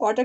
1/4